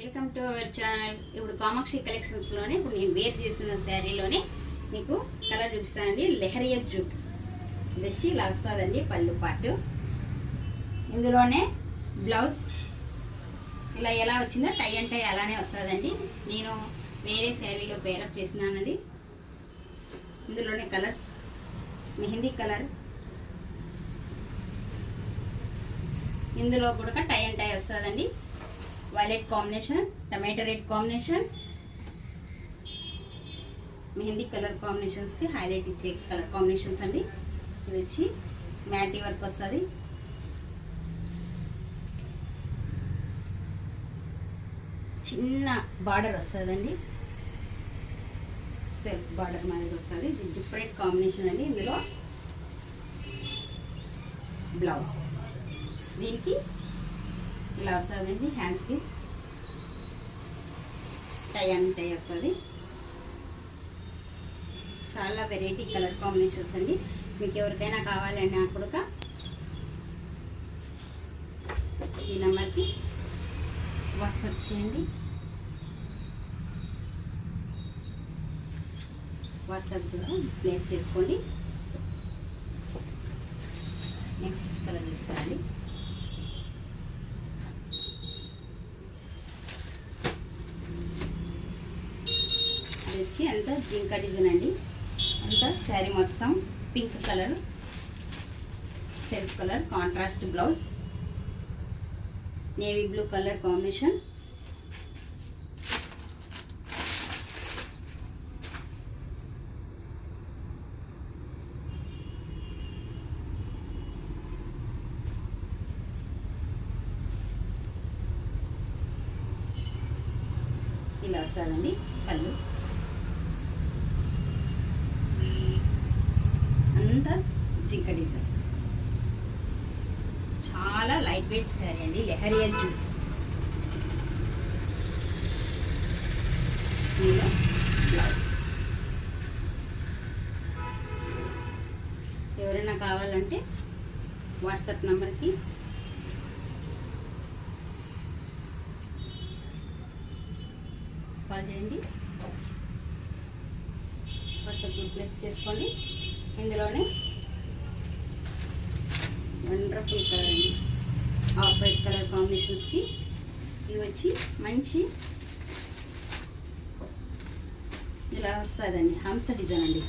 Welcome to our channel. ఇప్పుడు కామాక్షి కలెక్షన్స్లోనే ఇప్పుడు నేను వేర్ చేసిన శారీలోనే మీకు కలర్ చూపిస్తానండి. లెహరియర్ జూట్ ఇది వచ్చి ఇలా వస్తుందండి పళ్ళు పాటు. ఇందులోనే బ్లౌజ్ ఇలా ఎలా వచ్చిందో టై అండ్ టై అలానే వస్తుందండి. నేను వేరే శారీలో పేరప్ చేసినానండి. ఇందులోనే కలర్స్ మెహందీ కలర్, ఇందులో కూడా టై అండ్ టై వస్తుందండి. Violet combination, tomato red combination, mehndi colour కాంబినేషన్స్కి హైలైట్ ఇచ్చే కలర్ కాంబినేషన్స్ అండి. ఇది వచ్చి మ్యాటీ వర్క్ వస్తుంది. చిన్న బార్డర్ వస్తుందండి, సెల్ఫ్ బార్డర్ మాదిరి వస్తుంది. ఇది డిఫరెంట్ కాంబినేషన్ అండి. ఇందులో బ్లౌజ్ దీనికి ఇలా వస్తుందండి. హ్యాండ్స్కి టై అండ్ టై వస్తుంది. చాలా వెరైటీ కలర్ కాంబినేషన్స్ అండి. మీకు ఎవరికైనా కావాలండి అక్కడ ఈ నెంబర్కి వాట్సాప్ చేయండి. వాట్సాప్ కూడా ప్లేస్ చేసుకోండి. నెక్స్ట్ కలర్ చూసారండి. వచ్చి అంతా జింకా డిజైన్ అండి. అంతా శారీ మొత్తం pink colour, self colour, contrast blouse, navy blue colour combination. ఇలా వస్తుందండి పళ్ళు. అంతా జింక డిజైన్. చాలా లైట్ వెయిట్ శారీ అండి. లెహరియర్ జూట్. బ్లౌజ్ ఎవరైనా కావాలంటే వాట్సాప్ నెంబర్కి కాల్ చేయండి. వాట్సాప్ ప్లేస్ చేసుకోండి. ఇందులోనే వండర్ఫుల్ కలర్ అండి. ఆఫ్ వైట్ కలర్ కాంబినేషన్స్కి ఇది వచ్చి మంచి ఇలా వస్తుందండి. హంస డిజైన్ అండి.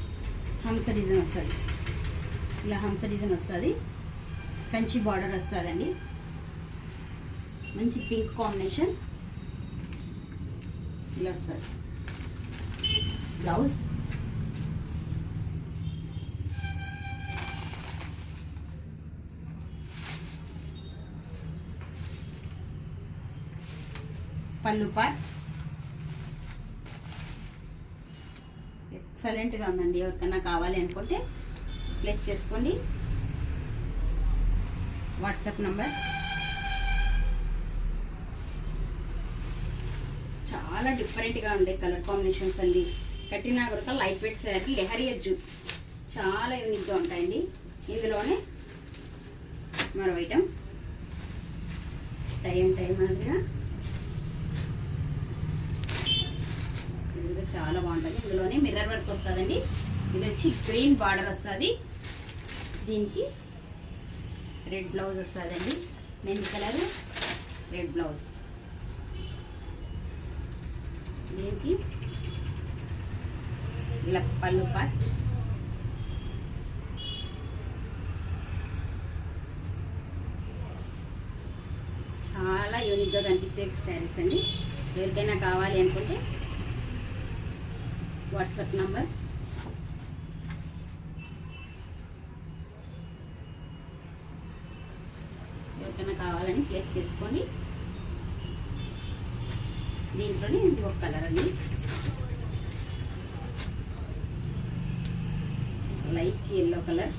హంస డిజైన్ వస్తుంది. ఇలా హంస డిజైన్ వస్తుంది. కంచి బార్డర్ వస్తుందండి. మంచి పింక్ కాంబినేషన్ ఇలా వస్తుంది. బ్లౌజ్ పళ్ళు పార్ట్ ఎక్సలెంట్గా ఉందండి. ఎవరికైనా కావాలి అనుకుంటే ప్లేస్ చేసుకోండి. WhatsApp number. చాలా డిఫరెంట్గా ఉండే కలర్ కాంబినేషన్స్ అండి. కట్టినా కూడా లైట్ వెయిట్ శారీ. లెహరియర్ జూట్ చాలా యూనిక్గా ఉంటాయండి. ఇందులోనే మరో ఐటమ్ టై అండ్ టై మాదిరిగా ఇది చాలా బాగుంటుంది. ఇందులోనే మిర్రర్ వర్క్ వస్తుందండి. ఇది వచ్చి గ్రీన్ బార్డర్ వస్తుంది. దీనికి రెడ్ బ్లౌజ్ వస్తుందండి. Mehndi colour red blouse. దీనికి ఇలా పళ్ళు పార్ట్. చాలా యూనిక్గా కనిపించే శారీస్ అండి. ఎవరికైనా కావాలి అనుకుంటే వాట్సాప్ నంబర్. ఎవరికైనా కావాలని ప్లేస్ చేసుకోండి. దీంట్లోనే ఇది ఒక కలర్ అండి. Light yellow colour.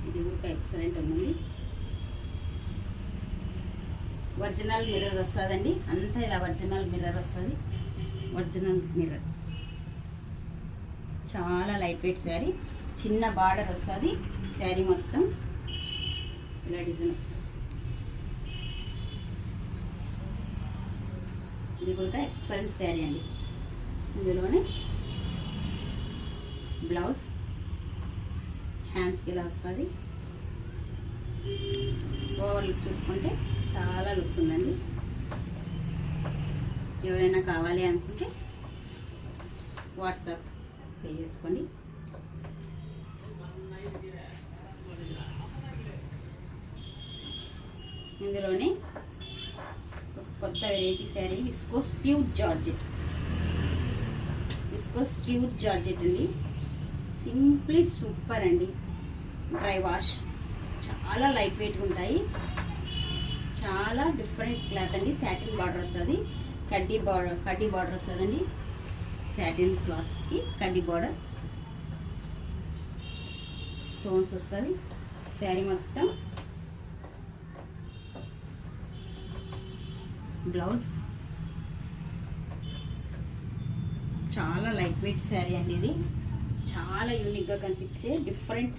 ఇది కూడా ఎక్సలెంట్ ఉంది. ఒరిజినల్ మిర్రర్ వస్తుందండి. అంతా ఇలా ఒరిజినల్ మిర్రర్ వస్తుంది. ఒరిజినల్ మిర్రర్ చాలా లైట్ వెయిట్ శారీ, చిన్న బార్డర్ వస్తుంది, శారీ మొత్తం ఇలా డిజైన్ వస్తుంది. ఇది కూడా ఎక్సలెంట్ శారీ అండి. ఇందులోనే బ్లౌజ్ హ్యాండ్స్కి ఇలా వస్తుంది. ఓవర్ లుక్ చూసుకుంటే చాలా లుక్ ఉందండి. ఎవరైనా కావాలి అనుకుంటే వాట్సాప్ పే చేసుకోండి. ఇందులోనే కొత్త variety sari viscose pure georgette. Viscose pure georgette అండి. సింప్లీ సూపర్ అండి. డ్రై వాష్, చాలా లైట్ వెయిట్గా ఉంటాయి. చాలా డిఫరెంట్ క్లాత్ అండి. సాటిన్ బార్డర్ వస్తుంది, కడ్డీ బార్డర్ వస్తుందండి. సాటిన్ క్లాత్కి కడ్డీ బార్డర్, స్టోన్స్ వస్తుంది. శారీ మొత్తం బ్లౌజ్, చాలా లైట్ వెయిట్ శారీ అండి. ఇది చాలా యూనిక్గా కనిపించే డిఫరెంట్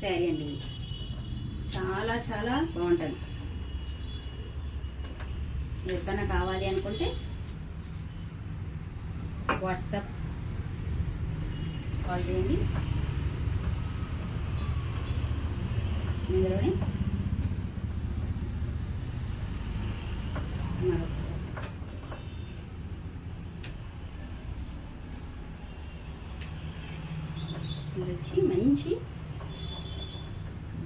శారీ అండి. ఇది చాలా చాలా బాగుంటుంది. ఎవరికైనా కావాలి అనుకుంటే వాట్సాప్ కాల్ చేయండి. ఇందులోనే మరొకసారి ఇది వచ్చి మంచి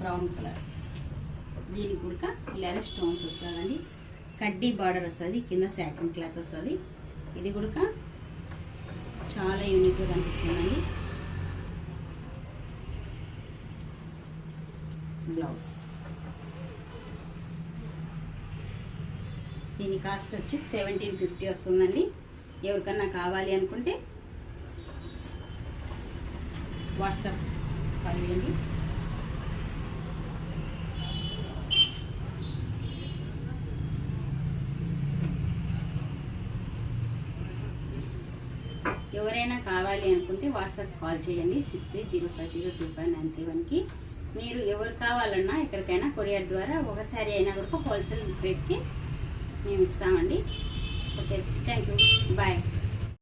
బ్రౌన్ కలర్. దీనికి కూడా ఇలానే స్టోన్స్ వస్తుందండి. కడ్డీ బార్డర్ వస్తుంది, కింద సాటిన్ క్లాత్ వస్తుంది. ఇది కూడా చాలా యూనిక్గా కనిపిస్తుందండి. బ్లౌజ్, దీని కాస్ట్ వచ్చి 1750 వస్తుందండి. ఎవరికన్నా కావాలి అనుకుంటే వాట్సాప్ కాల్ చేయండి. ఎవరైనా కావాలి అనుకుంటే వాట్సాప్ కాల్ చేయండి 6305025931కి. మీరు ఎవరు కావాలన్నా ఎక్కడికైనా కొరియర్ ద్వారా ఒకసారి అయినా కూడా హోల్సేల్ రేట్కి మేము ఇస్తామండి. Okay, thank you, bye.